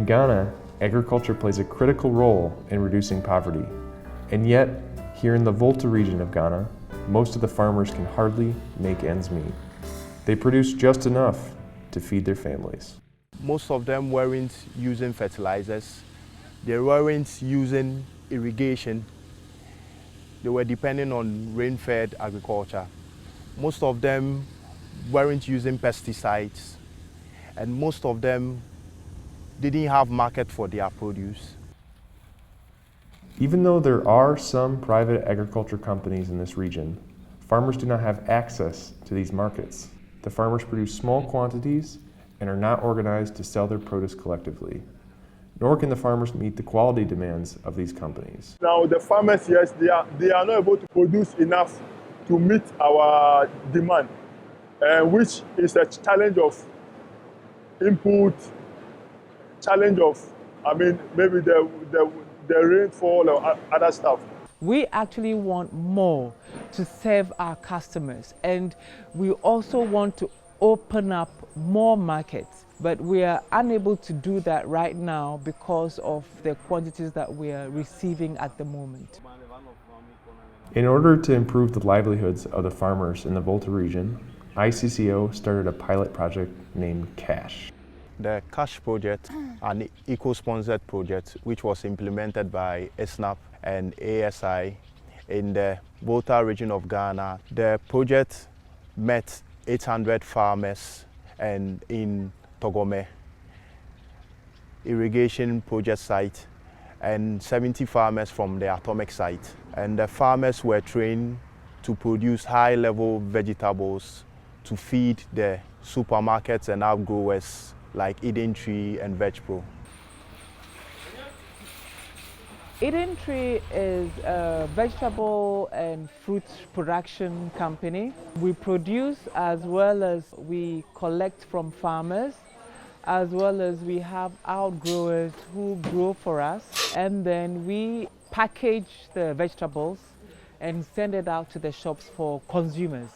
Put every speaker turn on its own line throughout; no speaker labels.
In Ghana, agriculture plays a critical role in reducing poverty. And yet, here in the Volta region of Ghana, most of the farmers can hardly make ends meet. They produce just enough to feed their families.
Most of them weren't using fertilizers. They weren't using irrigation. They were depending on rain-fed agriculture. Most of them weren't using pesticides, and most of them didn't have market for their produce.
Even though there are some private agriculture companies in this region, farmers do not have access to these markets. The farmers produce small quantities and are not organized to sell their produce collectively. Nor can the farmers meet the quality demands of these companies.
Now the farmers, yes, they are not able to produce enough to meet our demand, which is a challenge of input, challenge of, maybe the rainfall or other stuff.
We actually want more to serve our customers, and we also want to open up more markets. But we are unable to do that right now because of the quantities that we are receiving at the moment.
In order to improve the livelihoods of the farmers in the Volta region, ICCO started a pilot project named CASH.
The CASH project, an ICCO-sponsored project, which was implemented by ASNAPP and ASI in the Volta region of Ghana. The project met 800 farmers and in Torgome irrigation project site and 70 farmers from the atomic site. And the farmers were trained to produce high-level vegetables to feed the supermarkets and outgrowers like Eden Tree and Vegpro.
Eden Tree is a vegetable and fruit production company. We produce as well as we collect from farmers, as well as we have outgrowers who grow for us, and then we package the vegetables and send it out to the shops for consumers.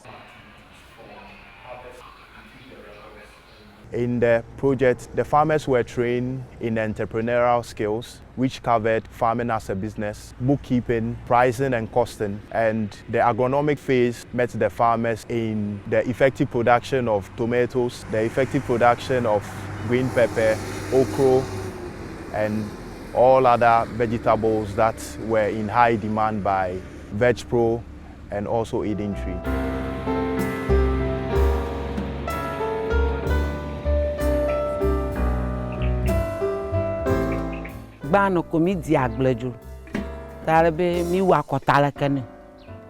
In the project, the farmers were trained in entrepreneurial skills, which covered farming as a business, bookkeeping, pricing and costing. And the agronomic phase met the farmers in the effective production of tomatoes, the effective production of green pepper, okra, and all other vegetables that were in high demand by Vegpro and also Eden Tree.
Bano komi di agblejo tarbe mi wa kotala kene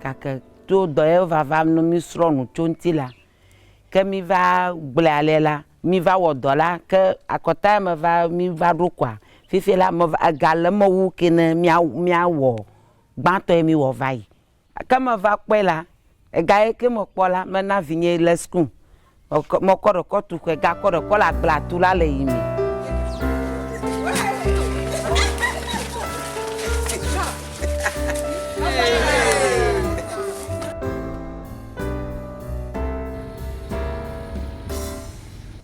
kaka to do va no mi sronu chontila ke mi va gblalela mi va wodola ke akota me va mi va rokwa fifela me agale mo wu kene mia wo gbanto mi wo vai ke me va kwela ga ke mo kpola me na vinye le school mo koro kotu ke ga koro kola gbla tula le yimi.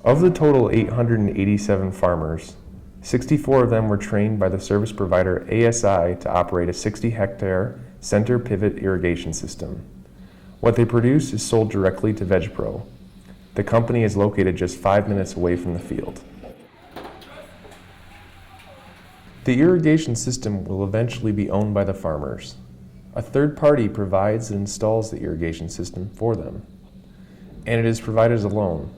Of the total 887 farmers, 64 of them were trained by the service provider ASI to operate a 60-hectare center pivot irrigation system. What they produce is sold directly to Vegpro. The company is located just 5 minutes away from the field. The irrigation system will eventually be owned by the farmers. A third party provides and installs the irrigation system for them, and it is provided as a loan.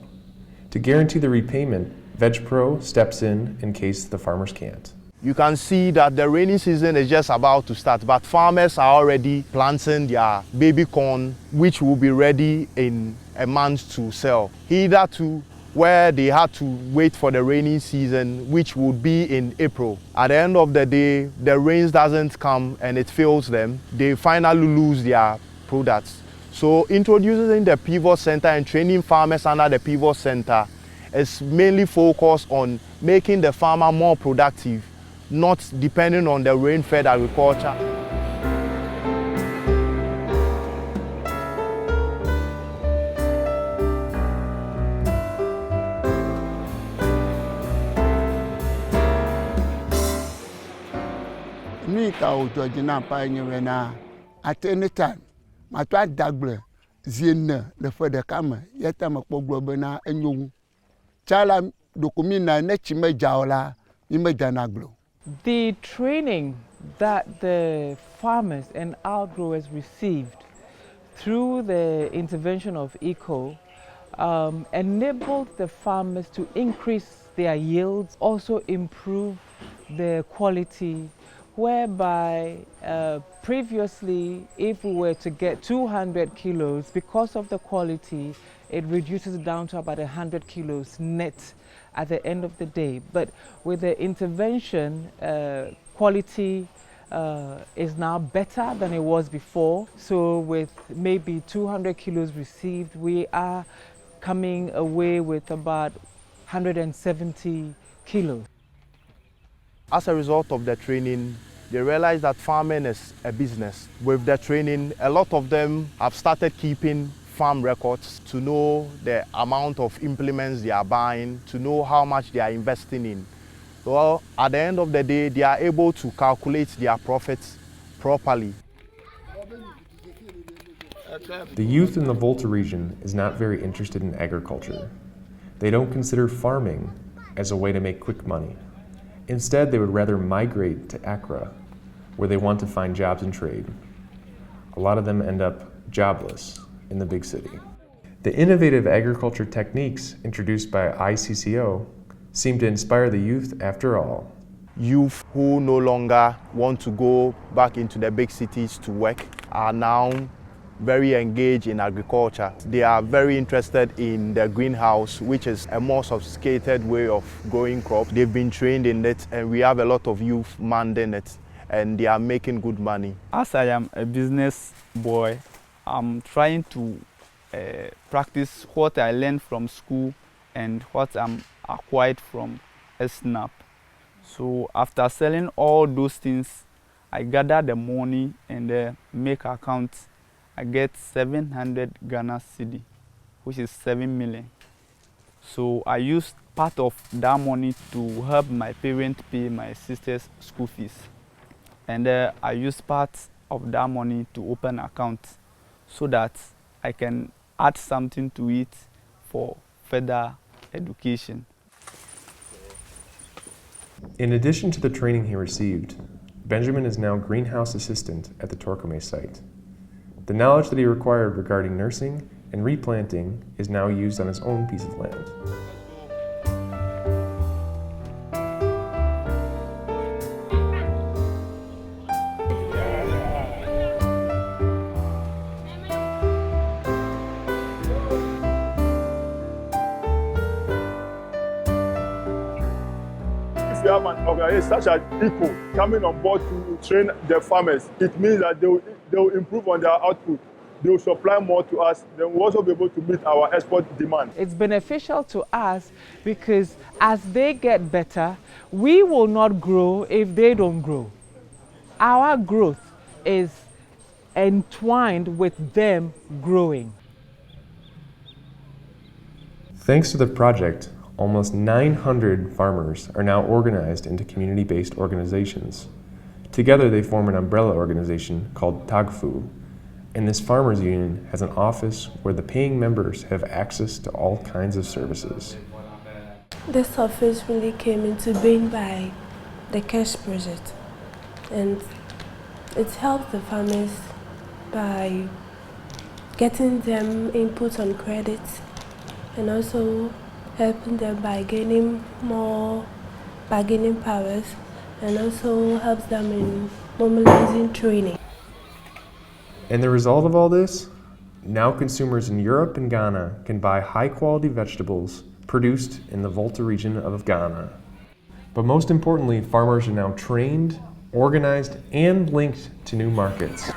To guarantee the repayment, Vegpro steps in case the farmers can't.
You can see that the rainy season is just about to start, but farmers are already planting their baby corn, which will be ready in a month to sell. Either to where they had to wait for the rainy season, which would be in April. At the end of the day, the rains doesn't come and it fails them. They finally lose their products. So introducing the pivot center and training farmers under the pivot center is mainly focused on making the farmer more productive, not depending on the rain-fed agriculture.
Volta Torgome pa at any time. My twat dagble zine le for the camera. Yet I'm a pogobena and you. Chala documina nechime jaola imejanaglo.
The training that the farmers and outgrowers received through the intervention of ICCO enabled the farmers to increase their yields, also improve their quality, whereby previously if we were to get 200 kilos, because of the quality, it reduces down to about 100 kilos net at the end of the day. But with the intervention, quality is now better than it was before. So with maybe 200 kilos received, we are coming away with about 170 kilos.
As a result of the training, they realized that farming is a business. With the training, a lot of them have started keeping farm records to know the amount of implements they are buying, to know how much they are investing in. Well, at the end of the day, they are able to calculate their profits properly.
The youth in the Volta region is not very interested in agriculture. They don't consider farming as a way to make quick money. Instead, they would rather migrate to Accra, where they want to find jobs in trade. A lot of them end up jobless in the big city. The innovative agriculture techniques introduced by ICCO seem to inspire the youth after all.
Youth who no longer want to go back into the big cities to work are now very engaged in agriculture. They are very interested in the greenhouse, which is a more sophisticated way of growing crops. They've been trained in it, and we have a lot of youth manning it, and they are making good money.
As I am a business boy, I'm trying to practice what I learned from school and what I'm acquired from ASNAPP. So after selling all those things, I gather the money and make accounts. I get 700 Ghana cedi, which is 7 million. So I used part of that money to help my parents pay my sister's school fees. And I used part of that money to open accounts so that I can add something to it for further education.
In addition to the training he received, Benjamin is now greenhouse assistant at the Torgome site. The knowledge that he required regarding nursing and replanting is now used on his own piece of land.
If you have an organization such as ICCO coming on board to train the farmers, it means that they will improve on their output. They will supply more to us. Then we'll also be able to meet our export demand.
It's beneficial to us because as they get better, we will not grow if they don't grow. Our growth is entwined with them growing.
Thanks to the project, almost 900 farmers are now organized into community-based organizations. Together they form an umbrella organization called TAGFU, and this farmers union has an office where the paying members have access to all kinds of services.
This office really came into being by the cash project, and it helped the farmers by getting them input on credit and also helping them by gaining more bargaining powers, and also helps them in mobilizing training.
And the result of all this? Now consumers in Europe and Ghana can buy high-quality vegetables produced in the Volta region of Ghana. But most importantly, farmers are now trained, organized, and linked to new markets.